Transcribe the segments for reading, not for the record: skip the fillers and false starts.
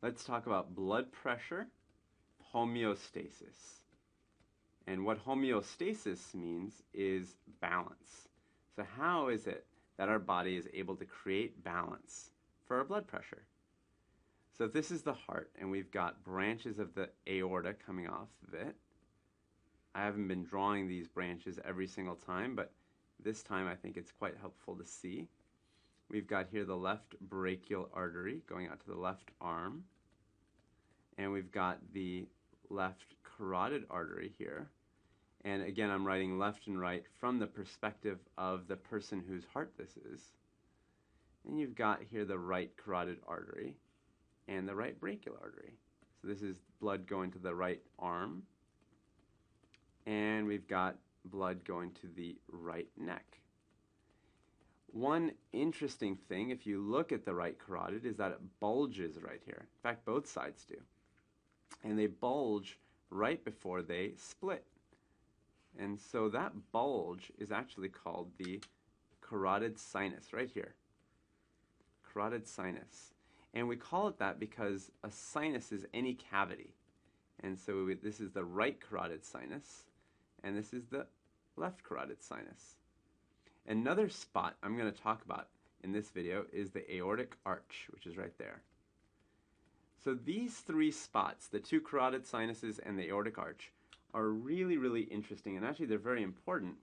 Let's talk about blood pressure, homeostasis. And what homeostasis means is balance. So how is it that our body is able to create balance for our blood pressure? So if this is the heart, and we've got branches of the aorta coming off of it. I haven't been drawing these branches every single time, but this time I think it's quite helpful to see. We've got here the left brachial artery going out to the left arm. And we've got the left carotid artery here. And again, I'm writing left and right from the perspective of the person whose heart this is. And you've got here the right carotid artery and the right brachial artery. So this is blood going to the right arm. And we've got blood going to the right neck. One interesting thing, if you look at the right carotid, is that it bulges right here. In fact, both sides do. And they bulge right before they split. And so that bulge is actually called the carotid sinus, right here. Carotid sinus. And we call it that because a sinus is any cavity. And so this is the right carotid sinus, and this is the left carotid sinus. Another spot I'm going to talk about in this video is the aortic arch, which is right there. So these three spots, the two carotid sinuses and the aortic arch, are really, really interesting, and actually they're very important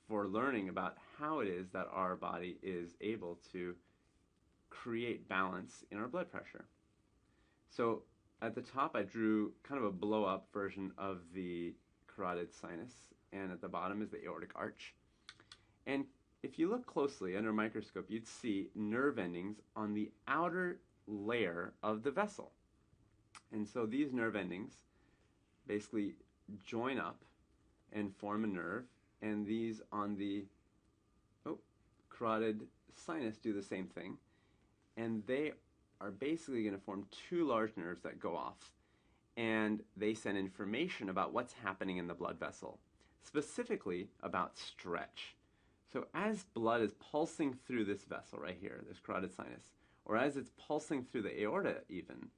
for learning about how it is that our body is able to create balance in our blood pressure. So at the top I drew kind of a blow-up version of the carotid sinus, and at the bottom is the aortic arch. And if you look closely under a microscope, you'd see nerve endings on the outer layer of the vessel. And so these nerve endings basically join up and form a nerve, and these on the carotid sinus do the same thing. And they are basically going to form two large nerves that go off, and they send information about what's happening in the blood vessel, specifically about stretch. So as blood is pulsing through this vessel right here, this carotid sinus, or as it's pulsing through the aorta even,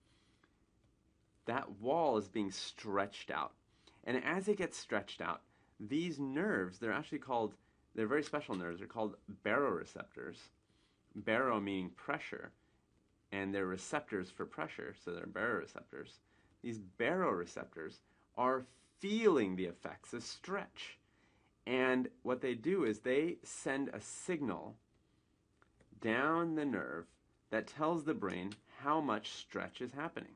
that wall is being stretched out. And as it gets stretched out, these nerves, they're very special nerves, they're called baroreceptors. Baro meaning pressure, and they're receptors for pressure, so they're baroreceptors. These baroreceptors are feeling the effects of stretch. And what they do is they send a signal down the nerve that tells the brain how much stretch is happening.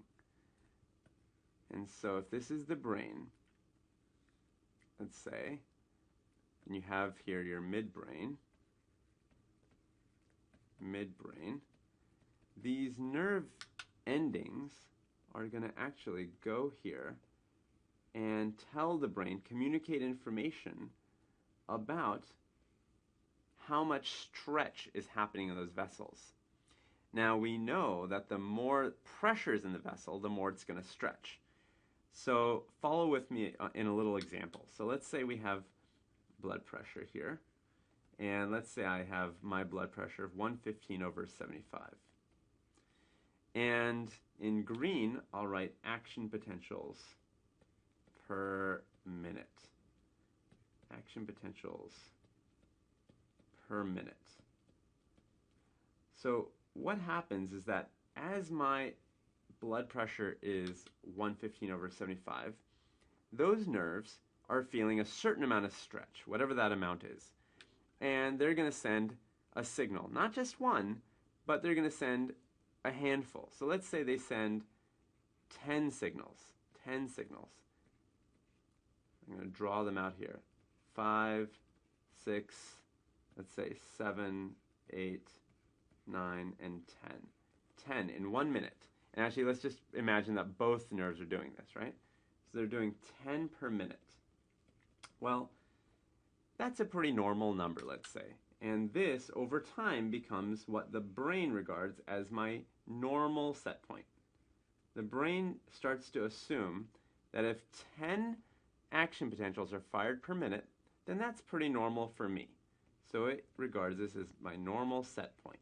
And so if this is the brain, let's say, and you have here your midbrain, these nerve endings are going to actually go here and tell the brain, communicate information about how much stretch is happening in those vessels. Now we know that the more pressure is in the vessel, the more it's going to stretch. So follow with me in a little example. So let's say we have blood pressure here. And let's say I have my blood pressure of 115/75. And in green, I'll write action potentials per minute. Action potentials per minute. So what happens is that as my blood pressure is 115/75, those nerves are feeling a certain amount of stretch, whatever that amount is. And they're going to send a signal, not just one, but they're going to send a handful. So let's say they send 10 signals. 10 signals. I'm going to draw them out here. 5, 6, let's say 7, 8, 9, and 10. 10 in 1 minute. And actually, let's just imagine that both nerves are doing this, right? So they're doing 10 per minute. Well, that's a pretty normal number, let's say. And this, over time, becomes what the brain regards as my normal set point. The brain starts to assume that if 10 action potentials are fired per minute, then that's pretty normal for me. So it regards this as my normal set point.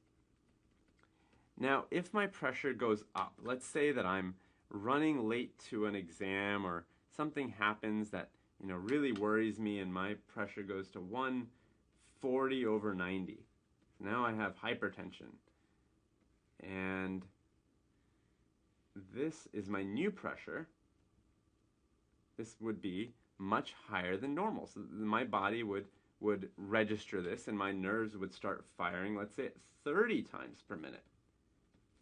Now, if my pressure goes up, let's say that I'm running late to an exam or something happens that really worries me and my pressure goes to 140 over 90. Now I have hypertension. And this is my new pressure. This would be much higher than normal. So my body would register this and my nerves would start firing, let's say at 30 times per minute.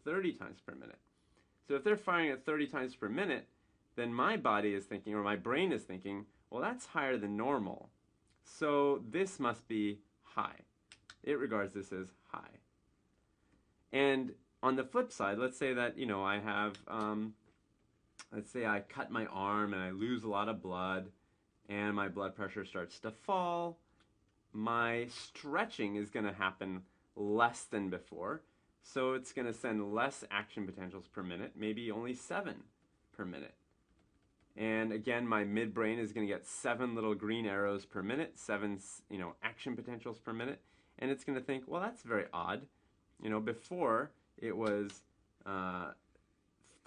30 times per minute. So if they're firing at 30 times per minute, then my body is thinking, or my brain is thinking, well, that's higher than normal. So this must be high. It regards this as high. And on the flip side, let's say that, I have, let's say I cut my arm and I lose a lot of blood and my blood pressure starts to fall. My stretching is going to happen less than before. So it's going to send less action potentials per minute, maybe only 7 per minute. And again, my midbrain is going to get 7 little green arrows per minute, 7, action potentials per minute. And it's going to think, well, that's very odd. Before it was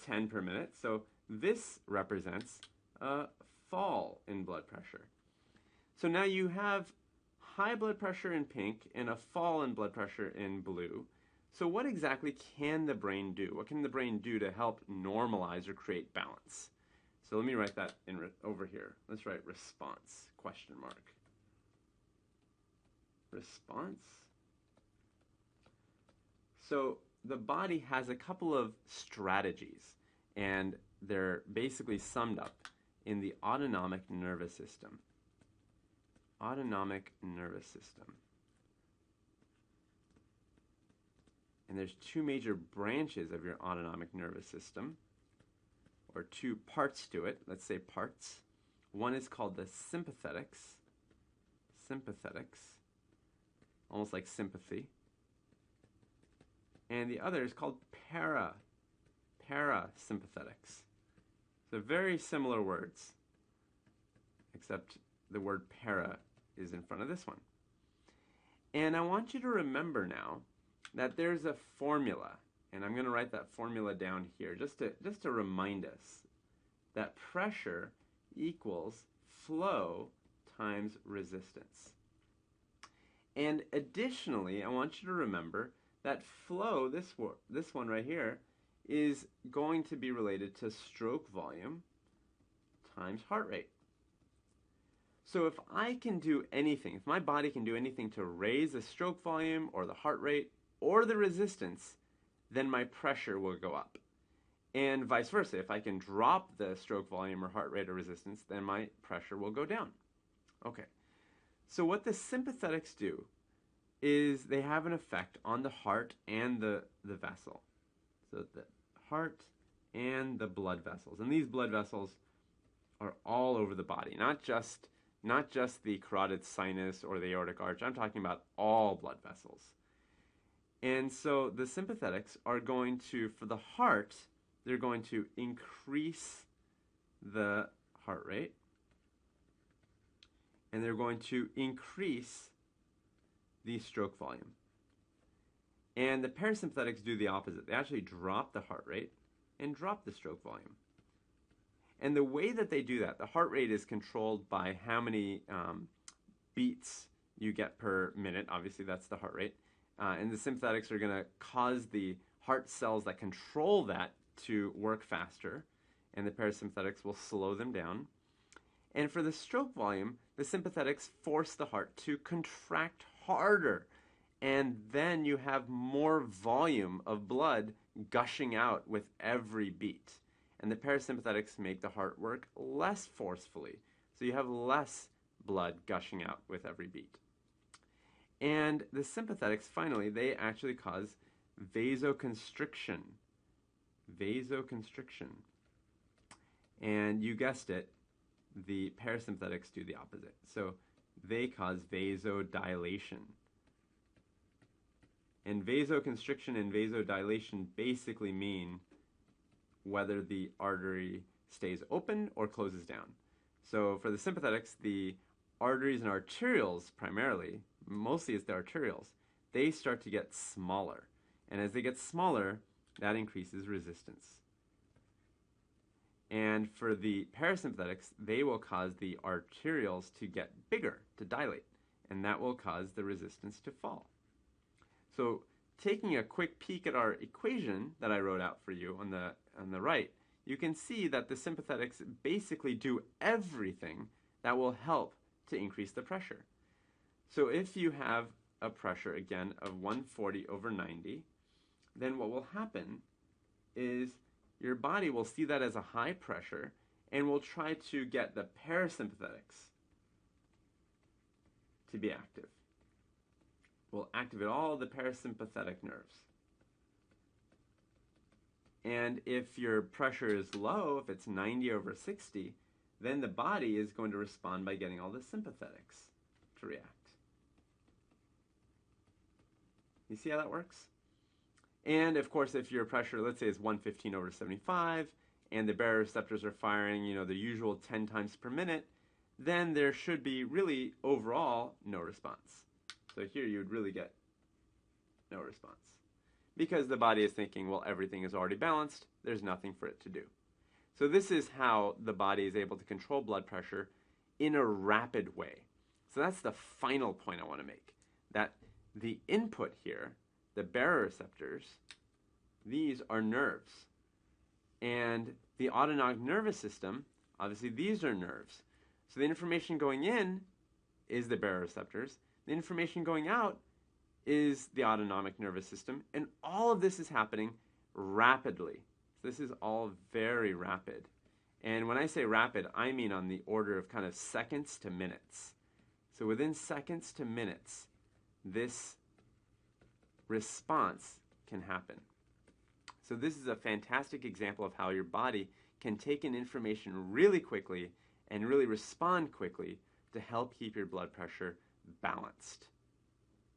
10 per minute. So this represents a fall in blood pressure. So now you have high blood pressure in pink and a fall in blood pressure in blue. So what exactly can the brain do? What can the brain do to help normalize or create balance? So let me write that over here. Let's write response, question mark. Response. So the body has a couple of strategies, and they're basically summed up in the autonomic nervous system. Autonomic nervous system. And there's 2 major branches of your autonomic nervous system, or 2 parts to it. Let's say parts. One is called the sympathetics. Sympathetics. Almost like sympathy. And the other is called parasympathetics. So very similar words, except the word para is in front of this one. And I want you to remember now that there's a formula, and I'm going to write that formula down here just to remind us that pressure equals flow times resistance. And additionally, I want you to remember that flow, this one right here, is going to be related to stroke volume times heart rate. So if I can do anything, if my body can do anything to raise the stroke volume or the heart rate or the resistance, then my pressure will go up. And vice versa, if I can drop the stroke volume or heart rate or resistance, then my pressure will go down. Okay, so what the sympathetics do is they have an effect on the heart and the vessel. So the heart and the blood vessels. And these blood vessels are all over the body, not just the carotid sinus or the aortic arch. I'm talking about all blood vessels. And so the sympathetics are going to, for the heart, they're going to increase the heart rate. And they're going to increase the stroke volume. And the parasympathetics do the opposite. They actually drop the heart rate and drop the stroke volume. And the way that they do that, the heart rate is controlled by how many beats you get per minute. Obviously, that's the heart rate. And the sympathetics are going to cause the heart cells that control that to work faster. And the parasympathetics will slow them down. And for the stroke volume, the sympathetics force the heart to contract harder. And then you have more volume of blood gushing out with every beat. And the parasympathetics make the heart work less forcefully. So you have less blood gushing out with every beat. And the sympathetics, finally, they actually cause vasoconstriction. Vasoconstriction. And you guessed it, the parasympathetics do the opposite. So they cause vasodilation. And vasoconstriction and vasodilation basically mean whether the artery stays open or closes down. So for the sympathetics, the arteries and arterioles primarily, mostly it's the arterioles, they start to get smaller. And as they get smaller, that increases resistance. And for the parasympathetics, they will cause the arterioles to get bigger, to dilate, and that will cause the resistance to fall. So taking a quick peek at our equation that I wrote out for you on the right, you can see that the sympathetics basically do everything that will help to increase the pressure. So if you have a pressure, again, of 140/90, then what will happen is your body will see that as a high pressure and will try to get the parasympathetics to be active. We'll activate all the parasympathetic nerves. And if your pressure is low, if it's 90/60, then the body is going to respond by getting all the sympathetics to react. You see how that works? And of course, if your pressure, let's say, is 115/75, and the baroreceptors are firing, the usual 10 times per minute, then there should be really overall no response. So here you would really get no response. Because the body is thinking, well, everything is already balanced, there's nothing for it to do. So this is how the body is able to control blood pressure in a rapid way. So that's the final point I want to make, that the input here, the baroreceptors, these are nerves. And the autonomic nervous system, obviously these are nerves. So the information going in is the baroreceptors. The information going out is the autonomic nervous system. And all of this is happening rapidly. So this is all very rapid. And when I say rapid, I mean on the order of kind of seconds to minutes. So within seconds to minutes, this response can happen. So this is a fantastic example of how your body can take in information really quickly and really respond quickly to help keep your blood pressure balanced.